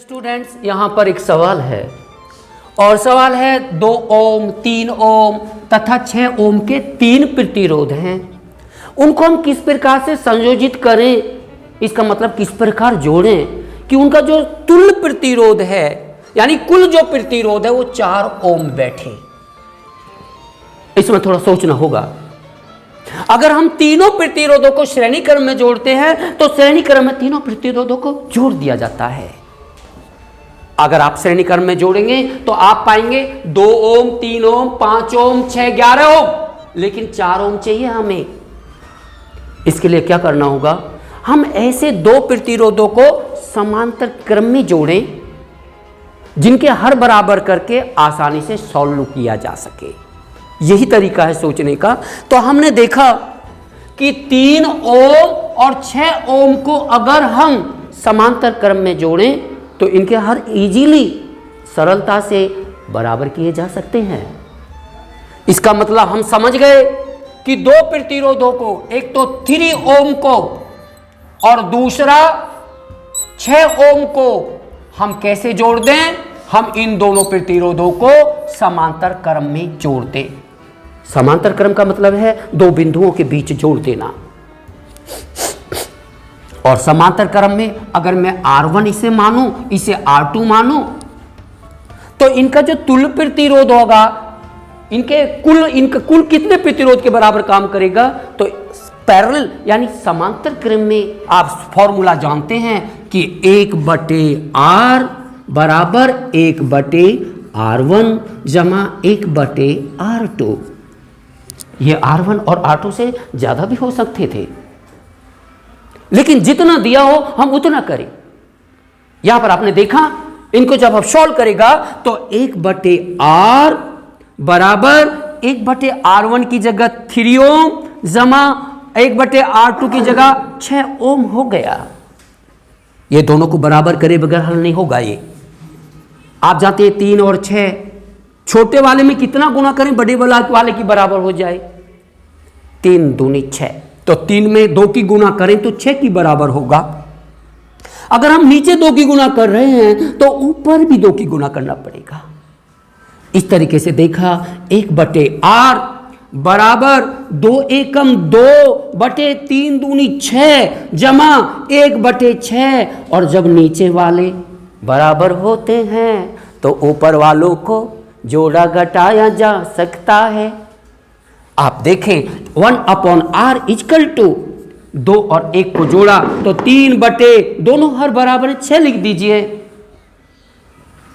Students, यहाँ पर एक सवाल है और सवाल है 2 ओम, 3 ओम तथा 6 ओम के 3 प्रतिरोध हैं। उनको हम किस प्रकार से संयोजित करें, इसका मतलब किस प्रकार जोड़ें कि उनका जो तुल्य प्रतिरोध है यानी कुल जो प्रतिरोध है वो 4 ओम बैठे। इसमें थोड़ा सोचना होगा। अगर हम तीनों प्रतिरोधों को श्रेणी क्रम में जोड़ते हैं तो श्रेणी क्रम में तीनों प्रतिरोधों को जोड़ दिया जाता है। अगर आप श्रेणी क्रम में जोड़ेंगे तो आप पाएंगे 2 ओम, 3 ओम, 5 ओम, 6, 11 ओम, लेकिन 4 ओम चाहिए हमें। इसके लिए क्या करना होगा, हम ऐसे 2 प्रतिरोधों को समांतर क्रम में जोड़ें जिनके हर बराबर करके आसानी से सॉल्व किया जा सके। यही तरीका है सोचने का। तो हमने देखा कि 3 ओम और 6 ओम को अगर हम समांतर क्रम में जोड़ें तो इनके हर इजीली सरलता से बराबर किए जा सकते हैं। इसका मतलब हम समझ गए कि 2 प्रतिरोधों को, एक तो 3 ओम को और दूसरा 6 ओम को हम कैसे जोड़ दें। हम इन दोनों प्रतिरोधों को समांतर क्रम में जोड़ दें। समांतर क्रम का मतलब है 2 बिंदुओं के बीच जोड़ देना। और समांतर क्रम में अगर मैं R1 इसे मानूं, इसे R2 मानूं, तो इनका जो तुल्य प्रतिरोध होगा, इनका कुल कितने प्रतिरोध के बराबर काम करेगा। तो पैरेलल यानी समांतर क्रम में आप फॉर्मूला जानते हैं कि 1/R बराबर 1/R1 जमा 1/R2। ये R1 और R2 से ज्यादा भी हो सकते थे, लेकिन जितना दिया हो हम उतना करें। यहां पर आपने देखा, इनको जब आप सॉल्व करेगा तो 1/R बराबर 1/R1 की जगह 3 ओम जमा 1/R2 की जगह 6 ओम हो गया। ये दोनों को बराबर करे बगैर हल नहीं होगा। ये आप जानते हैं 3 और 6, छोटे वाले में कितना गुना करें बड़े वाले की बराबर हो जाए। 3 दूनी 6, तो 3 में 2 की गुना करें तो 6 की बराबर होगा। अगर हम नीचे 2 की गुना कर रहे हैं तो ऊपर भी 2 की गुना करना पड़ेगा। इस तरीके से देखा 1/R बराबर 2 एकम 2/3 दूनी 6 जमा 1/6। और जब नीचे वाले बराबर होते हैं तो ऊपर वालों को जोड़ा घटाया जा सकता है। आप देखें 1/R इक्वल टू 2 और 1 को जोड़ा तो 3 दोनों हर बराबर 6 लिख दीजिए।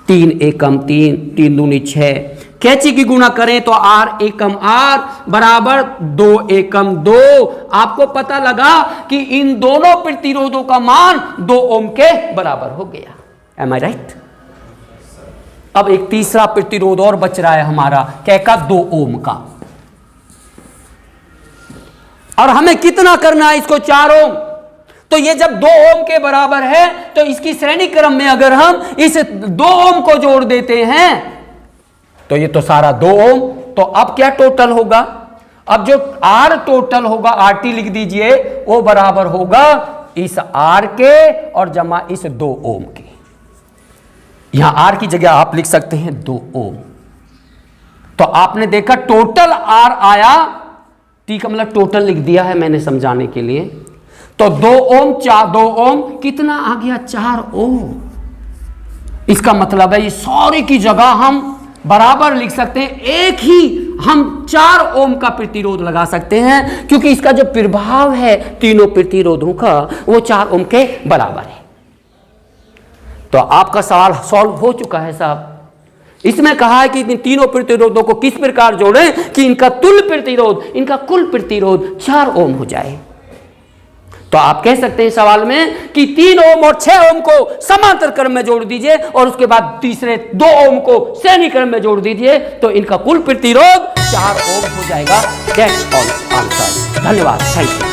3 एकम 3, 3 दूनी 6। कैंची की गुणा करें तो R एकम R बराबर 2 एकम 2। आपको पता लगा कि इन दोनों प्रतिरोधों का मान 2 ओम के बराबर हो गया। एम आई राइट। अब एक तीसरा प्रतिरोध और बच रहा है हमारा, क्या का 2 ओम का। और हमें कितना करना है इसको, 4 ओम। तो ये जब 2 ओम के बराबर है तो इसकी श्रेणी क्रम में अगर हम इस 2 ओम को जोड़ देते हैं तो ये तो सारा 2 ओम। तो अब क्या टोटल होगा, अब जो R टोटल होगा, RT लिख दीजिए, वो बराबर होगा इस R के और जमा इस 2 ओम के। यहां R की जगह आप लिख सकते हैं 2 ओम। तो आपने देखा टोटल R आया, T का मतलब टोटल लिख दिया है मैंने समझाने के लिए। तो 2 ओम 2 ओम कितना आ गया, 4 ओम। इसका मतलब है ये सारे की जगह हम बराबर लिख सकते हैं, एक ही हम 4 ओम का प्रतिरोध लगा सकते हैं, क्योंकि इसका जो प्रभाव है तीनों प्रतिरोधों का वो 4 ओम के बराबर है। तो आपका सवाल सॉल्व हो चुका है साहब। इसमें कहा है कि इन तीनों प्रतिरोधों को किस प्रकार जोड़ें कि इनका तुल्य प्रतिरोध, इनका कुल प्रतिरोध 4 ओम हो जाए। तो आप कह सकते हैं सवाल में कि 3 ओम और 6 ओम को समांतर क्रम में जोड़ दीजिए और उसके बाद तीसरे 2 ओम को श्रेणी क्रम में जोड़ दीजिए, तो इनका कुल प्रतिरोध 4 ओम हो जाएगा। That's all answer. धन्यवाद, थैंक यू।